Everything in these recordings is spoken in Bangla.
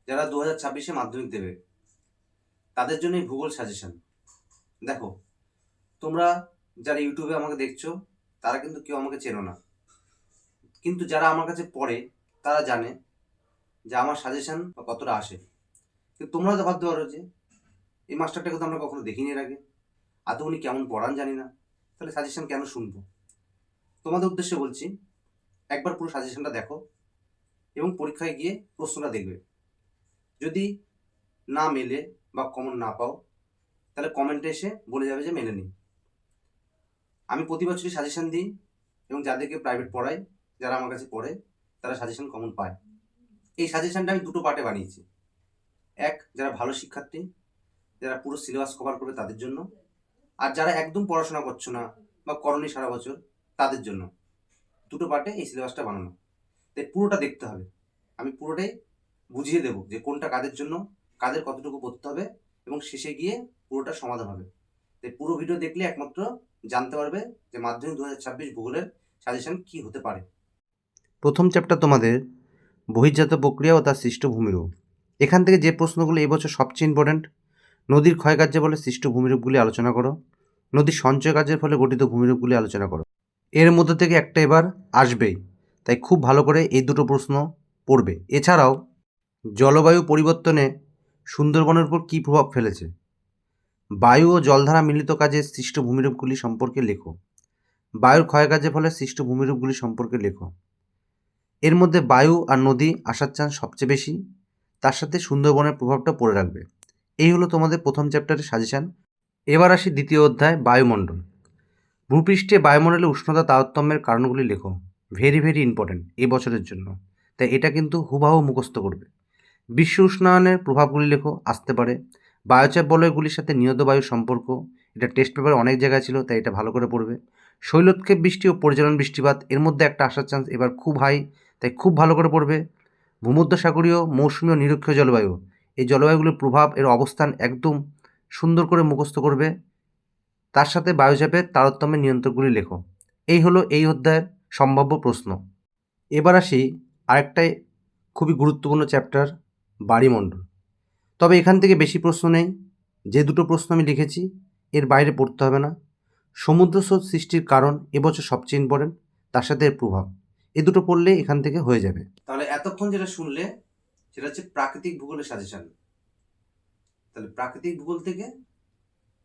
যারা 2026-এ মাধ্যমিক দেবে তাদের জন্য এই ভূগোল সাজেশন। দেখো, তোমরা যারা ইউটিউবে আমাকে দেখছো তারা কিন্তু কেউ আমাকে চেনো না, কিন্তু যারা আমার কাছে পড়ে তারা জানে যে আমার সাজেশন কতটা আসে। কিন্তু তোমরা তো ভাবতে পারো যে এই মাস্টারটাকে তো আমরা কখনো দেখিনি এর আগে, আদৌ উনি কেমন পড়ান জানি না, তাহলে সাজেশন কেন শুনবো? তোমাদের উদ্দেশ্যে বলছি, একবার পুরো সাজেশনটা দেখো এবং পরীক্ষায় গিয়ে প্রশ্নটা দেখবে। যদি না মেলে বা কমন না পাও তাহলে কমেন্টে এসে বলে যাবে যে মেলেনি। আমি প্রতি বছরই সাজেশন দিই এবং যাদেরকে প্রাইভেট পড়াই, যারা আমার কাছে পড়ে তারা সাজেশন কমন পায়। এই সাজেশনটা আমি দুটো পার্টে বানিয়েছি। এক, যারা ভালো শিক্ষার্থী, যারা পুরো সিলেবাস কভার করবে তাদের জন্য, আর যারা একদম পড়াশোনা করছো না বা করনি সারা বছর তাদের জন্য। দুটো পার্টে এই সিলেবাসটা বানানো, তাই পুরোটা দেখতে হবে। আমি পুরোটাই বুঝিয়ে দেবো যে কোনটা কাদের জন্য, কাদের কতটুকু পড়তে হবে, এবং শেষে গিয়ে পুরোটা সমাধান হবে। তাই পুরো ভিডিও দেখলে একমাত্র জানতে পারবে যে মাধ্যমিক 2026 ভূগোলের সাজেশন কি হতে পারে। প্রথম চ্যাপ্টার তোমাদের বহির্জাত প্রক্রিয়া ও তার সৃষ্ট ভূমিরূপ। এখান থেকে যে প্রশ্নগুলো এবছর সবচেয়ে ইম্পর্ট্যান্ট: নদীর ক্ষয়কার্যের ফলে সৃষ্ট ভূমিরূপগুলি আলোচনা করো, নদীর সঞ্চয় কার্যের ফলে গঠিত ভূমিরূপগুলি আলোচনা করো। এর মধ্যে থেকে একটা এবার আসবেই, তাই খুব ভালো করে এই দুটো প্রশ্ন পড়বে। এছাড়াও জলবায়ু পরিবর্তনে সুন্দরবনের উপর কী প্রভাব ফেলেছে, বায়ু ও জলধারা মিলিত কাজে সৃষ্ট ভূমিরূপগুলি সম্পর্কে লেখো, বায়ুর ক্ষয়কার্যের ফলে সৃষ্ট ভূমিরূপগুলি সম্পর্কে লেখো। এর মধ্যে বায়ু আর নদী আসার চান্স সবচেয়ে বেশি, তার সাথে সুন্দরবনের প্রভাবটা পড়ে রাখবে। এই হলো তোমাদের প্রথম চ্যাপ্টারের সাজেশান। এবার আসি দ্বিতীয় অধ্যায়, বায়ুমণ্ডল। ভূপৃষ্ঠে বায়ুমণ্ডলে উষ্ণতা তারতম্যের কারণগুলি লেখো। ভেরি ভেরি ইম্পর্ট্যান্ট এই বছরের জন্য, তাই এটা কিন্তু হুবহু মুখস্থ করবে। বিশ্ব উষ্ণায়নের প্রভাবগুলি লেখো, আসতে পারে। বায়ুচাপ বলয়গুলির সাথে নিয়ত বায়ুর সম্পর্ক, এটা টেস্ট পেপারে অনেক জায়গায় ছিল, তাই এটা ভালো করে পড়বে। শৈলোৎক্ষেপ বৃষ্টি ও পরিচালন বৃষ্টিপাত, এর মধ্যে একটা আসার চান্স এবার খুব হাই, তাই খুব ভালো করে পড়বে। ভূমধ্যসাগরীয় মৌসুমী ও নিরক্ষীয় জলবায়ু, এই জলবায়ুগুলির প্রভাব, এর অবস্থান একদম সুন্দর করে মুখস্থ করবে। তার সাথে বায়ুচাপের তারতম্যের নিয়ন্ত্রকগুলি লেখো। এই হলো এই অধ্যায়ের সম্ভাব্য প্রশ্ন। এবার আসি আরেকটাই খুবই গুরুত্বপূর্ণ চ্যাপ্টার, বায়ুমণ্ডল। তবে এখান থেকে বেশি প্রশ্ন নেই, যে দুটো প্রশ্ন আমি লিখেছি এর বাইরে পড়তে হবে না। সমুদ্র স্রোত সৃষ্টির কারণ এবছর সবচেয়ে ইম্পর্টেন্ট, তার সাথে এর প্রভাব, এ দুটো পড়লে এখান থেকে হয়ে যাবে। তাহলে এতক্ষণ যেটা শুনলে সেটা হচ্ছে প্রাকৃতিক ভূগোলের সাজেশন। তাহলে প্রাকৃতিক ভূগোল থেকে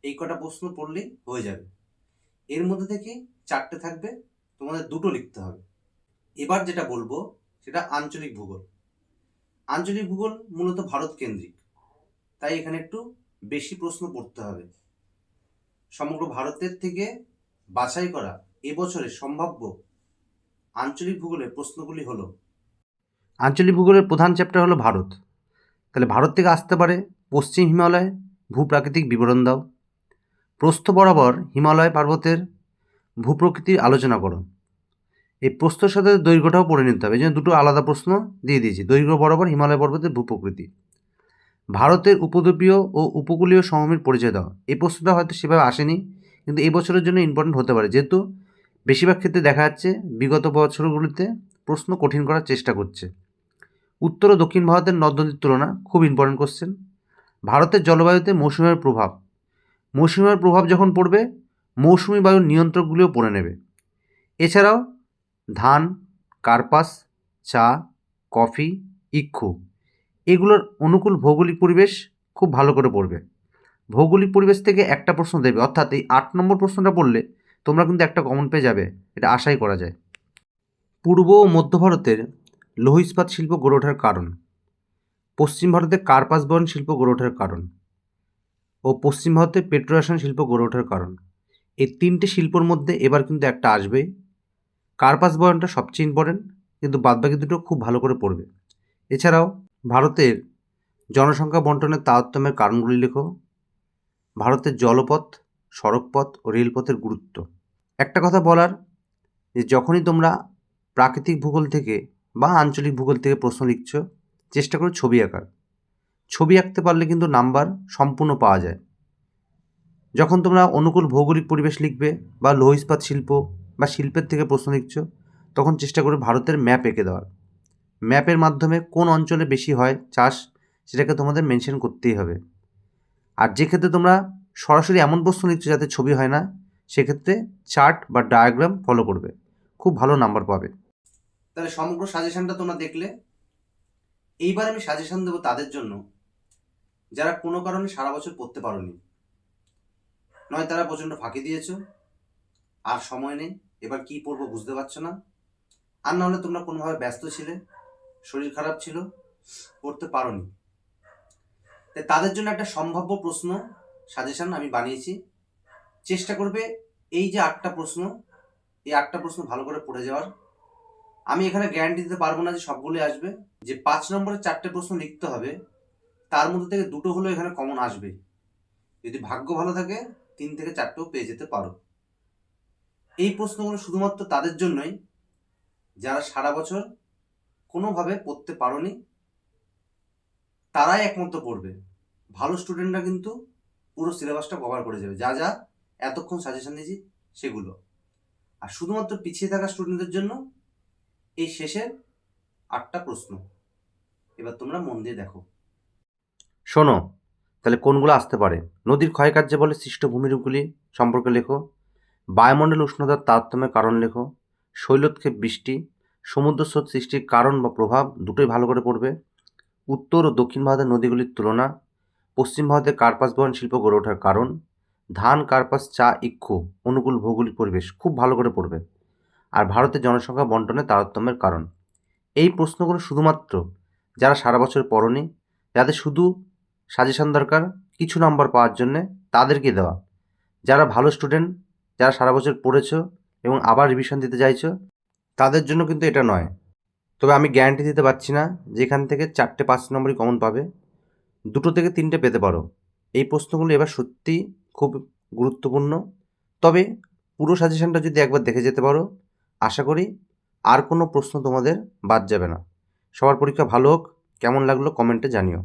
এই কটা প্রশ্ন পড়লেই হয়ে যাবে। এর মধ্যে থেকে 4টে থাকবে, তোমাদের দুটো লিখতে হবে। এবার যেটা বলবো সেটা আঞ্চলিক ভূগোল। আঞ্চলিক ভূগোল মূলত ভারত কেন্দ্রিক, তাই এখানে একটু বেশি প্রশ্ন পড়তে হবে। সমগ্র ভারতের থেকে বাছাই করা এবছরের সম্ভাব্য আঞ্চলিক ভূগোলের প্রশ্নগুলি হলো, আঞ্চলিক ভূগোলের প্রধান চ্যাপ্টার হলো ভারত। তাহলে ভারত থেকে আসতে পারে পশ্চিম হিমালয় ভূপ্রাকৃতিক বিবরণ দাও, প্রস্থ বরাবর হিমালয় পর্বতের ভূপ্রকৃতির আলোচনা করো। এই প্রস্থর সাথে দৈর্ঘ্যটাও পড়ে নিতে হবে, এই জন্য দুটো আলাদা প্রশ্ন দিয়ে দিয়েছি। দৈর্ঘ্য বরাবর হিমালয় পর্বতের ভূপ্রকৃতি। ভারতের উপদ্বীপীয় ও উপকূলীয় সমভূমির পরিচয় দাও। এই প্রশ্নটা হয়তো সেভাবে আসেনি, কিন্তু এই বছরের জন্য ইম্পর্টেন্ট হতে পারে, যেহেতু বেশিরভাগ ক্ষেত্রে দেখা যাচ্ছে বিগত বছরগুলিতে প্রশ্ন কঠিন করার চেষ্টা করছে। উত্তর ও দক্ষিণ ভারতের নদ নদীর তুলনা, খুব ইম্পর্টেন্ট কোশ্চেন। ভারতের জলবায়ুতে মৌসুমী বায়ুর প্রভাব, মৌসুমী বায়ুর প্রভাব যখন পড়বে মৌসুমী বায়ুর নিয়ন্ত্রকগুলিও পড়ে নেবে। এছাড়াও ধান, কার্পাস, চা, কফি, ইক্ষু, এগুলোর অনুকূল ভৌগোলিক পরিবেশ খুব ভালো করে পড়বে। ভৌগোলিক পরিবেশ থেকে একটা প্রশ্ন দেবে, অর্থাৎ এই 8 নম্বর প্রশ্নটা পড়লে তোমরা কিন্তু একটা কমন পেয়ে যাবে, এটা আশাই করা যায়। পূর্ব ও মধ্য ভারতের লৌহ ইস্পাত শিল্প গড়ে ওঠার কারণ, পশ্চিম ভারতে কার্পাস বয়ন শিল্প গড়ে ওঠার কারণ, ও পশ্চিম ভারতে পেট্রোরাসায়ন শিল্প গড়ে ওঠার কারণ। এই তিনটে শিল্পর মধ্যে এবার কিন্তু একটা আসবেই। কার্পাস বয়নটা সবচেয়ে ইম্পর্টেন্ট, কিন্তু বাদবাকি দুটো খুব ভালো করে পড়বে। এছাড়াও ভারতের জনসংখ্যা বন্টনের তারতম্যের কারণগুলি লেখো, ভারতের জলপথ, সড়কপথ ও রেলপথের গুরুত্ব। একটা কথা বলার, যে যখনই তোমরা প্রাকৃতিক ভূগোল থেকে বা আঞ্চলিক ভূগোল থেকে প্রশ্ন লিখছ, চেষ্টা করো ছবি আঁকার। ছবি আঁকতে পারলে কিন্তু নাম্বার সম্পূর্ণ পাওয়া যায়। যখন তোমরা অনুকূল ভৌগোলিক পরিবেশ লিখবে বা লৌহ ইস্পাত শিল্প বা শিল্পের থেকে প্রশ্ন লিখছ, তখন চেষ্টা করবে ভারতের ম্যাপ এঁকে দেওয়ার। ম্যাপের মাধ্যমে কোন অঞ্চলে বেশি হয় চাষ, সেটাকে তোমাদের মেনশন করতেই হবে। আর যে ক্ষেত্রে তোমরা সরাসরি এমন প্রশ্ন লিখছো যাতে ছবি হয় না, সেক্ষেত্রে চার্ট বা ডায়াগ্রাম ফলো করবে, খুব ভালো নাম্বার পাবে। তাহলে সমগ্র সাজেশনটা তোমরা দেখলে। এইবার আমি সাজেশন দেবো তাদের জন্য যারা কোনো কারণে সারা বছর পড়তে পারোনি, নয় তারা প্রচণ্ড ফাঁকি দিয়েছো, আর সময় নেই, এবার কি পড়বো বুঝতে পারছো না, আর না হলে তোমরা কোনোভাবে ব্যস্ত ছিলে, শরীর খারাপ ছিল, পড়তে পারোনি। তাই তাদের জন্য একটা সম্ভাব্য প্রশ্ন সাজেশন আমি বানিয়েছি। চেষ্টা করবে এই যে 8টা প্রশ্ন, এই 8টা প্রশ্ন ভালো করে পড়ে যাওয়ার। আমি এখানে গ্যারান্টি দিতে পারবো না যে সবগুলোই আসবে। যে 5 নম্বরের 4টে প্রশ্ন লিখতে হবে, তার মধ্যে থেকে 2টো হলেও এখানে কমন আসবে। যদি ভাগ্য ভালো থাকে 3 থেকে 4টেও পেয়ে যেতে পারো। এই প্রশ্নগুলো শুধুমাত্র তাদের জন্যই যারা সারা বছর কোনোভাবে পড়তে পারোনি, তারাই একমাত্র পড়বে। ভালো স্টুডেন্টরা কিন্তু পুরো সিলেবাসটা কভার করে যাবে, যা যা এতক্ষণ সাজেশন দিয়েছি সেগুলো। আর শুধুমাত্র পিছিয়ে থাকা স্টুডেন্টদের জন্য এই শেষের 8টা প্রশ্ন। এবার তোমরা মন দিয়ে দেখো। শোনো, তাহলে কোনগুলো আসতে পারে? নদীর ক্ষয়কার্যে বলে সৃষ্ট ভূমিরূপগুলি সম্পর্কে লেখো, বায়ুমণ্ডল উষ্ণতার তারতম্যের কারণ লেখো, শৈলোৎক্ষেপ বৃষ্টি, সমুদ্র স্রোত সৃষ্টির কারণ বা প্রভাব দুটোই ভালো করে পড়বে, উত্তর ও দক্ষিণ ভারতের নদীগুলির তুলনা, পশ্চিম ভারতের কার্পাস বহন শিল্প গড়ে ওঠার কারণ, ধান, কার্পাস, চা, ইক্ষু অনুকূল ভৌগোলিক পরিবেশ খুব ভালো করে পড়বে, আর ভারতের জনসংখ্যা বন্টনের তারতম্যের কারণ। এই প্রশ্নগুলো শুধুমাত্র যারা সারা বছর পড়োনি, যাদের শুধু সাজেশন দরকার কিছু নাম্বার পাওয়ার জন্যে, তাদেরকে দেওয়া। যারা ভালো স্টুডেন্ট, যারা সারা বছর পড়েছো এবং আবার রিভিশন দিতে চাইছো, তাদের জন্য কিন্তু এটা নয়। তবে আমি গ্যারান্টি দিতে পারছি না যে এখান থেকে 4টে 5 নম্বরই কমন পাবে, 2টো থেকে 3টে পেতে পারো। এই প্রশ্নগুলো এবার সত্যিই খুব গুরুত্বপূর্ণ। তবে পুরো সাজেশনটা যদি একবার দেখে যেতে পারো, আশা করি আর কোনো প্রশ্ন তোমাদের বাদ যাবে না। সবার পরীক্ষা ভালো হোক। কেমন লাগলো কমেন্টে জানিও।